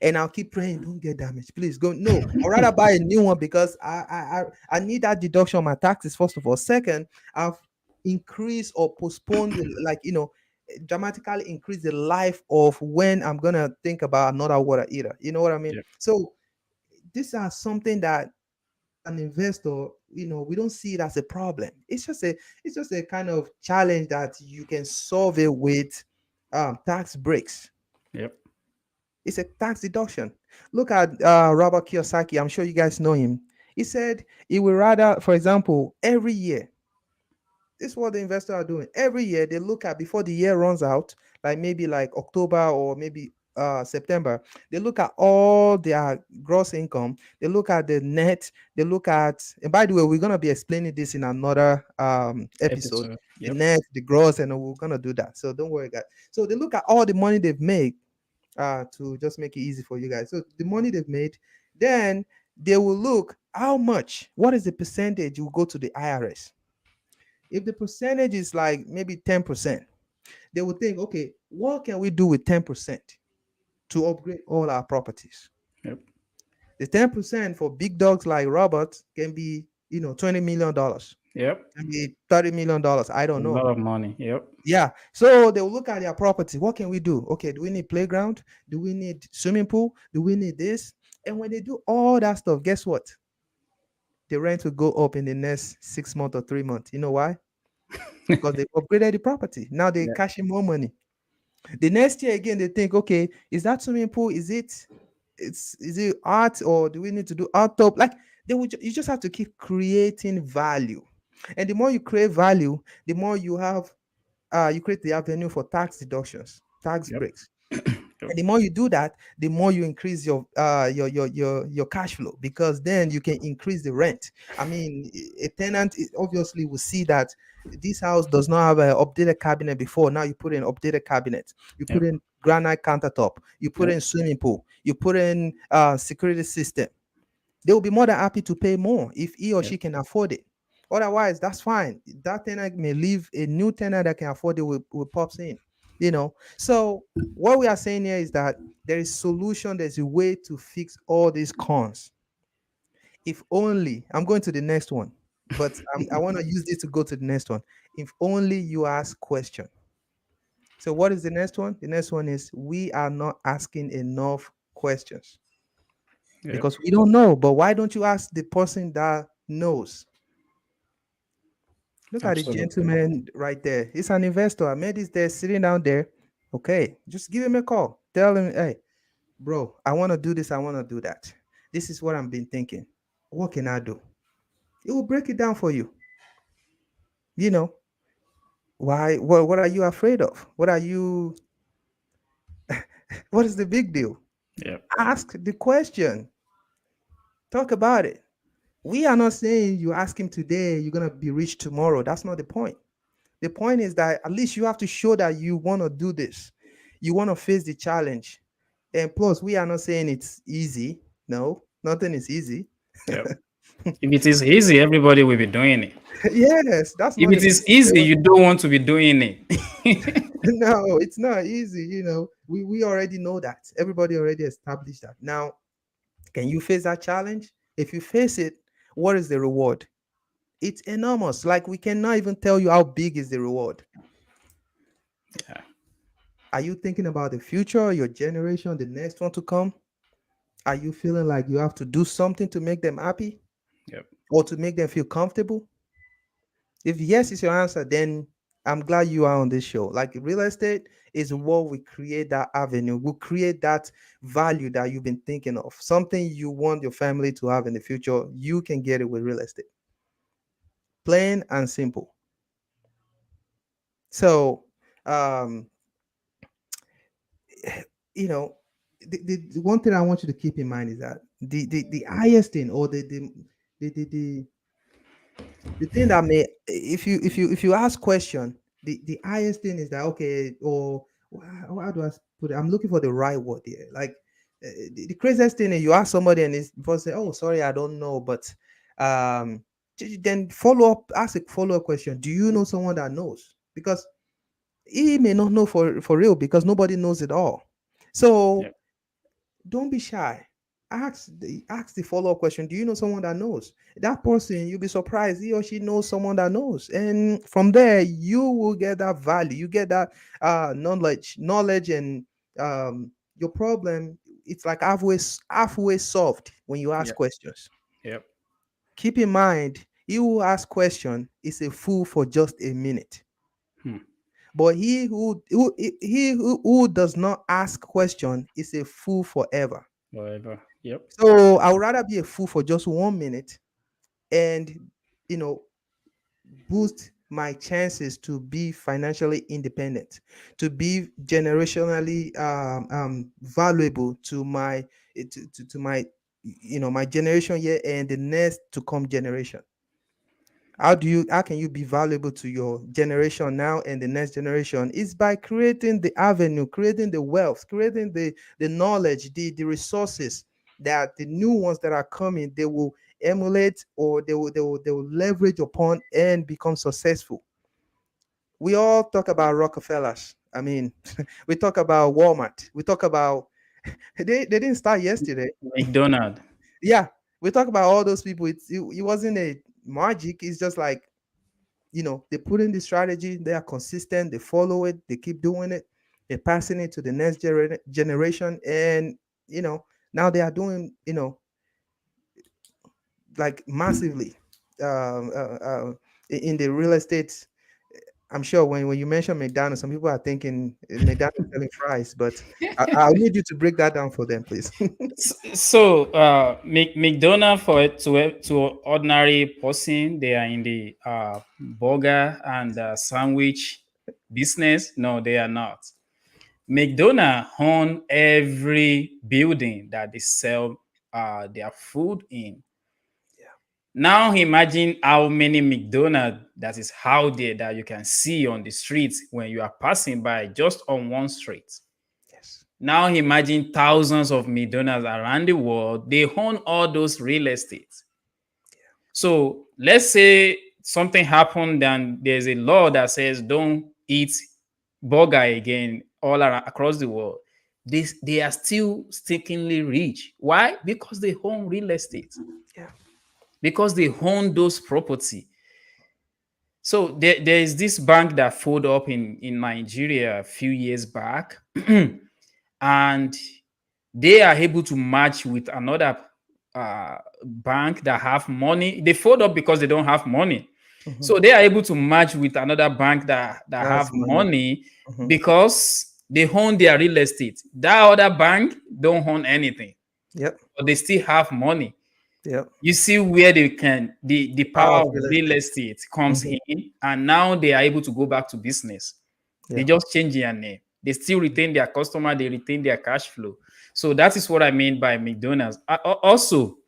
Speaker 2: and I'll keep praying, don't get damaged. Please go. No, I'd rather buy a new one, because I need that deduction on my taxes, first of all. Second, I've increased or postponed dramatically increase the life of when I'm gonna think about another water heater. You know what I mean?
Speaker 1: Yep.
Speaker 2: So these are something that, as an investor, we don't see it as a problem. It's just a kind of challenge that you can solve it with tax breaks.
Speaker 1: Yep.
Speaker 2: It's a tax deduction. Look at Robert Kiyosaki. I'm sure you guys know him. He said he would rather, for example, every year, this is what the investors are doing. Every year they look at, before the year runs out, like maybe like October or maybe September, they look at all their gross income, they look at the net, they look at, and by the way, we're gonna be explaining this in another episode.
Speaker 1: Episode.
Speaker 2: The
Speaker 1: Yep.
Speaker 2: net, the gross, and we're gonna do that. So don't worry, guys. So they look at all the money they've made, to just make it easy for you guys. So the money they've made, then they will look how much, what is the percentage will go to the IRS. If the percentage is like maybe 10%, they will think, okay, what can we do with 10% to upgrade all our properties?
Speaker 1: Yep.
Speaker 2: The 10% for big dogs like Robert can be, $20 million,
Speaker 1: Yep.
Speaker 2: can be $30 million. I
Speaker 1: A
Speaker 2: don't
Speaker 1: lot
Speaker 2: know.
Speaker 1: of money. Yep.
Speaker 2: Yeah. So they will look at their property. What can we do? Okay, do we need playground? Do we need swimming pool? Do we need this? And when they do all that stuff, guess what? The rent will go up in the next 6 months or 3 months. You know why? Because they upgraded the property. Now they
Speaker 1: Yeah.
Speaker 2: cash in more money. The next year again, they think, okay, is that swimming pool? Is it art, or do we need to do art top? Like, you just have to keep creating value. And the more you create value, the more you create the avenue for tax deductions, tax
Speaker 1: Yep.
Speaker 2: breaks.
Speaker 1: Yep.
Speaker 2: And the more you do that, the more you increase your cash flow, because then you can increase the rent. I mean, a tenant obviously will see that this house does not have an updated cabinet before. Now you put in updated cabinet, you put
Speaker 1: Yep.
Speaker 2: in granite countertop, you put
Speaker 1: Yep.
Speaker 2: in swimming pool, you put in security system. They will be more than happy to pay more if he or
Speaker 1: Yep.
Speaker 2: she can afford it. Otherwise, that's fine. That tenant may leave, a new tenant that can afford it will pops in. So what we are saying here is that there is solution, there's a way to fix all these cons. If only, I'm going to the next one, but I want to use this to go to the next one. If only you ask question. So what is the next one? The next one is, we are not asking enough questions
Speaker 1: Yep.
Speaker 2: because we don't know. But why don't you ask the person that knows? Look at the
Speaker 1: Absolutely.
Speaker 2: gentleman right there. He's an investor. Ahmed is there sitting down there. Okay, just give him a call. Tell him, hey, bro, I want to do this. I want to do that. This is what I've been thinking. What can I do? It will break it down for you. You know, why? What are you afraid of? What is the big deal?
Speaker 1: Yep.
Speaker 2: Ask the question. Talk about it. We are not saying you ask him today, you're going to be rich tomorrow. That's not the point. The point is that at least you have to show that you want to do this. You want to face the challenge. And plus, we are not saying it's easy. No, nothing is easy.
Speaker 1: Yep. If it is easy, everybody will be doing it.
Speaker 2: Yes, that's
Speaker 1: If
Speaker 2: not the
Speaker 1: it
Speaker 2: point.
Speaker 1: is easy, you don't want to be doing it.
Speaker 2: No, it's not easy. We already know that. Everybody already established that. Now, can you face that challenge? If you face it, what is the reward? It's enormous. Like, we cannot even tell you how big is the reward.
Speaker 1: Yeah.
Speaker 2: Are you thinking about the future, your generation, the next one to come? Are you feeling like you have to do something to make them happy
Speaker 1: Yep.
Speaker 2: or to make them feel comfortable? If yes is your answer, then I'm glad you are on this show. Like, real estate is what we create that avenue, we create that value that you've been thinking of, something you want your family to have in the future. You can get it with real estate, plain and simple. So, um, you know, the one thing I want you to keep in mind is that the highest thing, or the thing that may, if you ask question, the highest thing is that, okay, or how do I put it? I'm looking for the right word here. Like, the craziest thing is, you ask somebody and it's before say, oh, sorry, I don't know, but um then follow up, ask a follow-up question. Do you know someone that knows? Because he may not know for real, because nobody knows it all. So
Speaker 1: Yep.
Speaker 2: don't be shy. Ask the follow-up question. Do you know someone that knows? That person, you'll be surprised, he or she knows someone that knows. And from there, you will get that value. You get that knowledge, and your problem, it's like halfway solved when you ask
Speaker 1: Yep.
Speaker 2: questions.
Speaker 1: Yep.
Speaker 2: Keep in mind, He who asks question is a fool for just a minute.
Speaker 1: Hmm.
Speaker 2: But he who does not ask question is a fool forever.
Speaker 1: Whatever. Yep.
Speaker 2: So I would rather be a fool for just 1 minute and you know boost my chances to be financially independent, to be generationally valuable to my to my my generation here and the next to come generation. How can you be valuable to your generation now and the next generation? Is by creating the avenue, creating the wealth, creating the knowledge, the resources that the new ones that are coming they will emulate, or they will leverage upon and become successful. We all talk about Rockefellers. I mean, we talk about Walmart. We talk about they didn't start yesterday.
Speaker 1: McDonald.
Speaker 2: Yeah, we talk about all those people. It wasn't a magic. It's just like they put in the strategy, they are consistent, they follow it, they keep doing it, they're passing it to the next generation, and you know now they are doing like massively in the real estate. I'm sure when you mention McDonald's, some people are thinking McDonald's selling fries, but I'll need you to break that down for them, please.
Speaker 1: So, McDonald for to ordinary person, they are in the burger and sandwich business. No, they are not. McDonald own every building that they sell their food in.
Speaker 2: Yeah.
Speaker 1: Now imagine how many McDonald's that is out there that you can see on the streets when you are passing by just on one street.
Speaker 2: Yes.
Speaker 1: Now imagine thousands of McDonald's around the world. They own all those real estate. So let's say something happened and there's a law that says don't eat burger again all around, across the world. They are still stickingly rich. Why? Because they own real estate.
Speaker 2: Yeah.
Speaker 1: Because they own those property. So there is this bank that folded up in Nigeria a few years back, and they are able to match with another bank that have money. They fold up because they don't have money.
Speaker 2: Hmm.
Speaker 1: So they are able to match with another bank that have
Speaker 2: That's money.
Speaker 1: money
Speaker 2: Hmm.
Speaker 1: because they own their real estate. That other bank don't own anything,
Speaker 2: Yep.
Speaker 1: but they still have money.
Speaker 2: Yep.
Speaker 1: You see where they can the
Speaker 2: Power
Speaker 1: power
Speaker 2: of
Speaker 1: of
Speaker 2: real
Speaker 1: real
Speaker 2: estate.
Speaker 1: estate comes
Speaker 2: Hmm.
Speaker 1: in, and now they are able to go back to business. They
Speaker 2: Yeah.
Speaker 1: just change their name. They still retain their customer, they retain their cash flow. So that is what I mean by McDonald's. Also,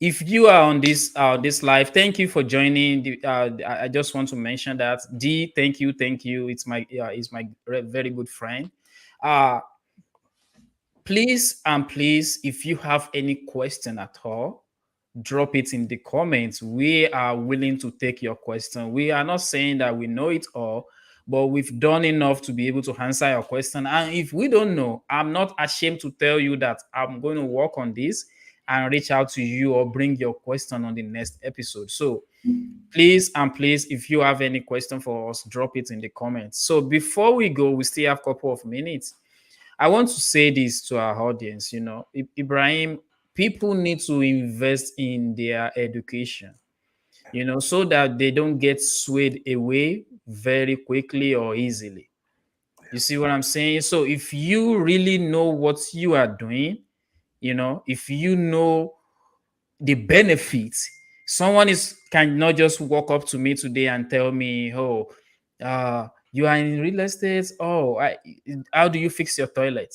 Speaker 1: if you are on this live, thank you for joining. I just want to mention that D, thank you. It's my very good friend. Uh, please, if you have any question at all, drop it in the comments. We are willing to take your question. We are not saying that we know it all, but we've done enough to be able to answer your question. And if we don't know, I'm not ashamed to tell you that I'm going to work on this and reach out to you or bring your question on the next episode. So please, if you have any question for us, drop it in the comments. So before we go, we still have a couple of minutes. I want to say this to our audience, Ibrahim, people need to invest in their education, so that they don't get swayed away very quickly or easily. You see what I'm saying? So if you really know what you are doing, if you know the benefits, someone is cannot just walk up to me today and tell me, oh, you are in real estate. Oh, how do you fix your toilet?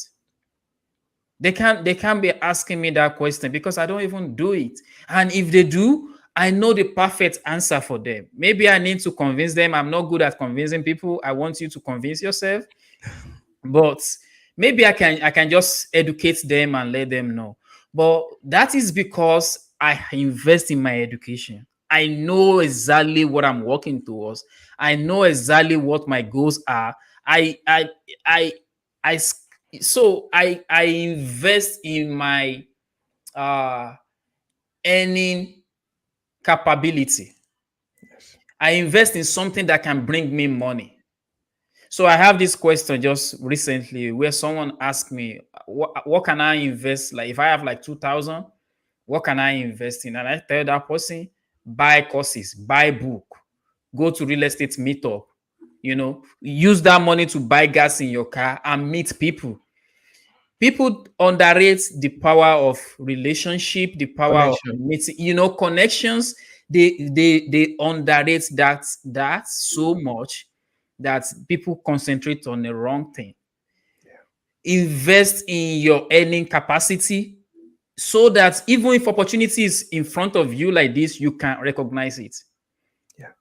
Speaker 1: They can't be asking me that question because I don't even do it. And if they do, I know the perfect answer for them. Maybe I need to convince them. I'm not good at convincing people. I want you to convince yourself. But maybe I can just educate them and let them know. But that is because I invest in my education. I know exactly what I'm working towards. I know exactly what my goals are. I I I so I invest in my uh earning capability.
Speaker 2: Yes.
Speaker 1: I invest in something that can bring me money. So I have this question just recently where someone asked me, what can I invest? Like if I have like 2,000, what can I invest in? And I tell that person, buy courses, buy book, go to real estate meetup, use that money to buy gas in your car and meet people. People underrate the power of relationship, the power of
Speaker 2: Connection.
Speaker 1: meeting, connections. They underrate that so much that people concentrate on the wrong thing. Invest in your earning capacity so that even if opportunity is in front of you like this, you can recognize it.
Speaker 2: Yeah.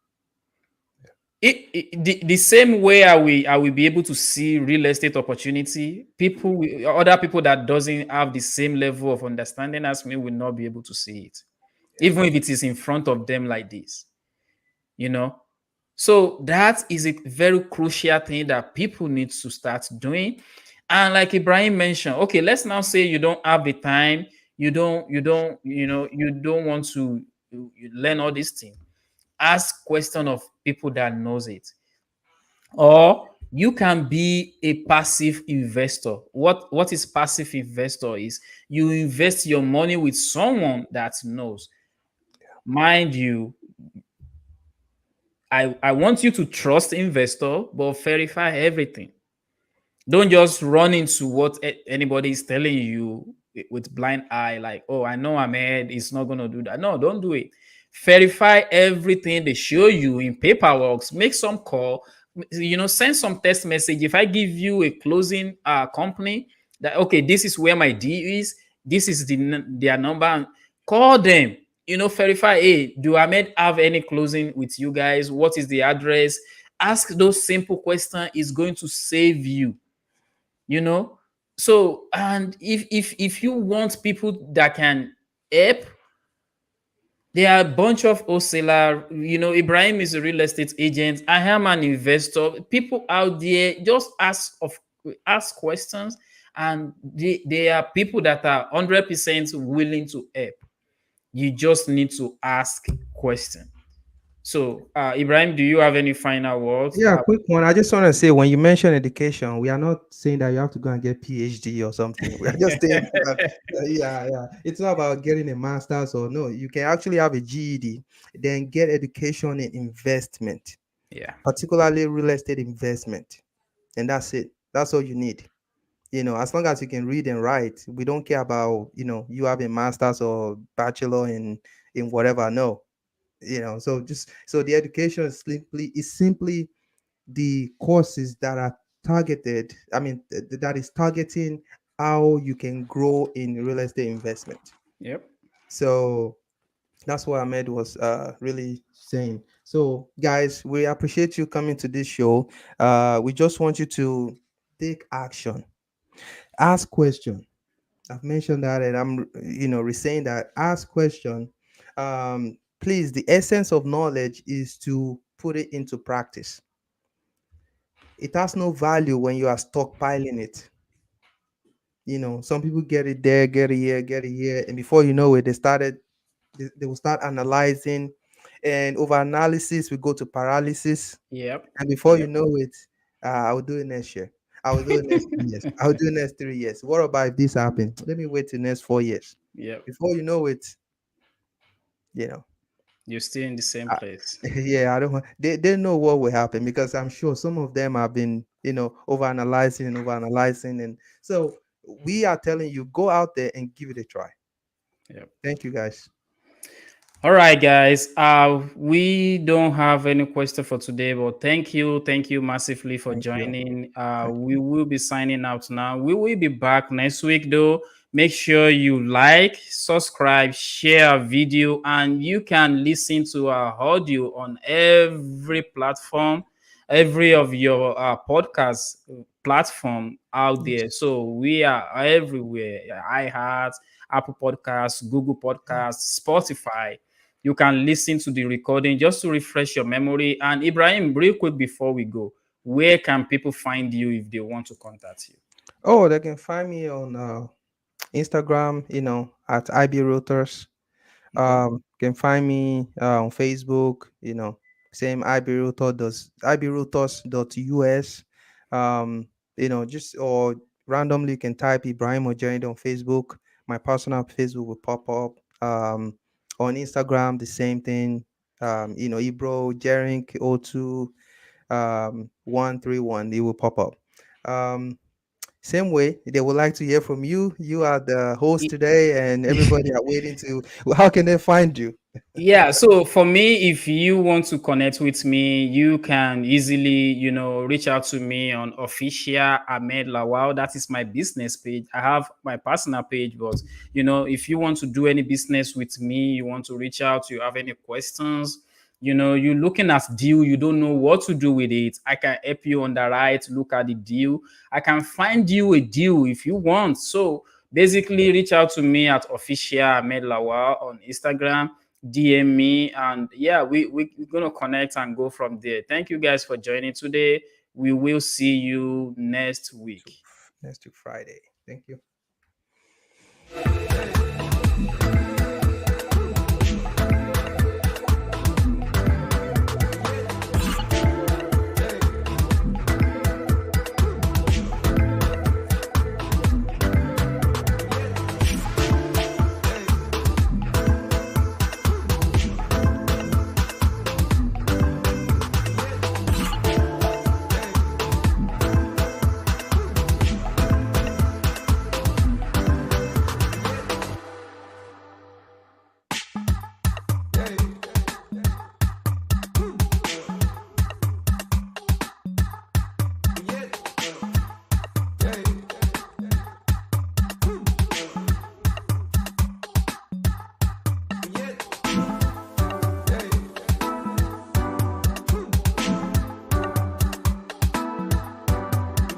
Speaker 1: The same way I will be able to see real estate opportunity, other people that doesn't have the same level of understanding as me will not be able to see it, even if it is in front of them like this. you know so that is a very crucial thing that people need to start doing. And like Ibrahim mentioned, okay, let's now say you don't have the time, you don't want to you learn all these things. Ask question of people that knows it. Or you can be a passive investor. What is passive investor is you invest your money with someone that knows. Mind you, I want you to trust investor, but verify everything. Don't just run into what anybody is telling you with blind eye, like, oh, I know Ahmed is not going to do that. No, don't do it. Verify everything they show you in paperwork. Make some call, send some text message. If I give you a closing company that, okay, this is where my deal is, this is their number, and call them. Verify, hey, do Ahmed have any closing with you guys? What is the address? Ask those simple questions. Is going to save you. you know so, and if you want people that can help, there are a bunch of wholesaler. Ibrahim is a real estate agent, I am an investor. People out there, just ask questions, and there are people that are 100% willing to help. You just need to ask questions. So, Ibrahim, do you have any final words?
Speaker 2: Yeah, quick one. I just want to say, when you mention education, we are not saying that you have to go and get PhD or something. We are just saying that, yeah, yeah. It's not about getting a master's or no. You can actually have a GED, then get education in investment,
Speaker 1: Yeah.
Speaker 2: particularly real estate investment, and that's it. That's all you need. As long as you can read and write, we don't care about you have a master's or bachelor in whatever. No, so just so the education is simply the courses that are targeted, I mean, that is targeting how you can grow in real estate investment.
Speaker 1: Yep.
Speaker 2: So that's what Ahmed was really saying. So guys, we appreciate you coming to this show. We just want you to take action, ask question. I've mentioned that, and I'm saying that, ask question. Please, the essence of knowledge is to put it into practice. It has no value when you are stockpiling it. Some people get it there, get it here, and before you know it, they will start analyzing, and over analysis we go to paralysis,
Speaker 1: Yep.
Speaker 2: and before you
Speaker 1: Yep.
Speaker 2: know it, I will do it next year. I will do it next 2 years. I will do it next 3 years. What about if this happens? Let me wait till next 4 years.
Speaker 1: Yep.
Speaker 2: Before you know it, you know,
Speaker 1: You're still in the same
Speaker 2: I,
Speaker 1: place.
Speaker 2: yeah, I don't want. They know what will happen, because I'm sure some of them have been, over analyzing, and so we are telling you, go out there and give it a try.
Speaker 1: Yep.
Speaker 2: Thank you, guys.
Speaker 1: All right, guys. We don't have any question for today, but thank you massively for
Speaker 2: Thank you.
Speaker 1: joining.
Speaker 2: Thank
Speaker 1: We will be signing out now. We will be back next week, though. Make sure you like, subscribe, share our video, and you can listen to our audio on every platform, every of your podcast platform out
Speaker 2: you.
Speaker 1: there. So we are everywhere. iHeart, Apple Podcasts, Google Podcasts, Spotify. You can listen to the recording just to refresh your memory. And Ibrahim, real quick before we go, where can people find you if they want to contact you?
Speaker 2: Oh, they can find me on Instagram, at IB Realtors.
Speaker 1: Okay.
Speaker 2: Can find me on Facebook, same IB Realtor does IBRealtors.us. Just, or randomly you can type Ibrahim Ojani on Facebook. My personal Facebook will pop up. On Instagram, the same thing. Ibro Jerink 02 131, it will pop up. Um, Same way, they would like to hear from you. You are the host today, and everybody are waiting to. How can they find you?
Speaker 1: Yeah, so for me, if you want to connect with me, you can easily, reach out to me on official Ahmed Lawal. That is my business page. I have my personal page, but if you want to do any business with me, you want to reach out, you have any questions, you're looking at deal, you don't know what to do with it. I can help you on the right, look at the deal. I can find you a deal if you want. So basically, reach out to me at official Ahmed Lawal on Instagram, DM me, and yeah, we're gonna connect and go from there. Thank you guys for joining today. We will see you next
Speaker 2: To
Speaker 1: week.
Speaker 2: next week, Friday. Thank you.